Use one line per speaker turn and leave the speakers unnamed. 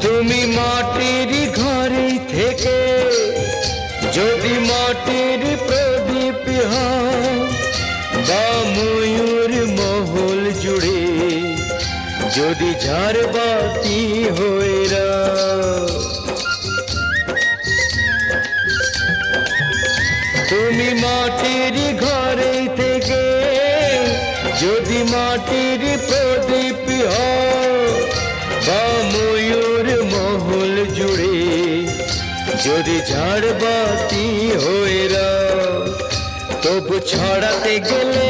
তুমি মাটির ঘরে থেকে যদি মাটির প্রদীপ হও বা ময়ূর মহল জুড়ে যদি ঝাড়বাতি হয়ে রাও, তুমি মাটির ঘরে থেকে যদি মাটির প্রদীপ হও বা ময়ূর মহল জুড়ে যদি ঝাড়বাতি হয়ে রাও, তবু ছড়াতে গেলে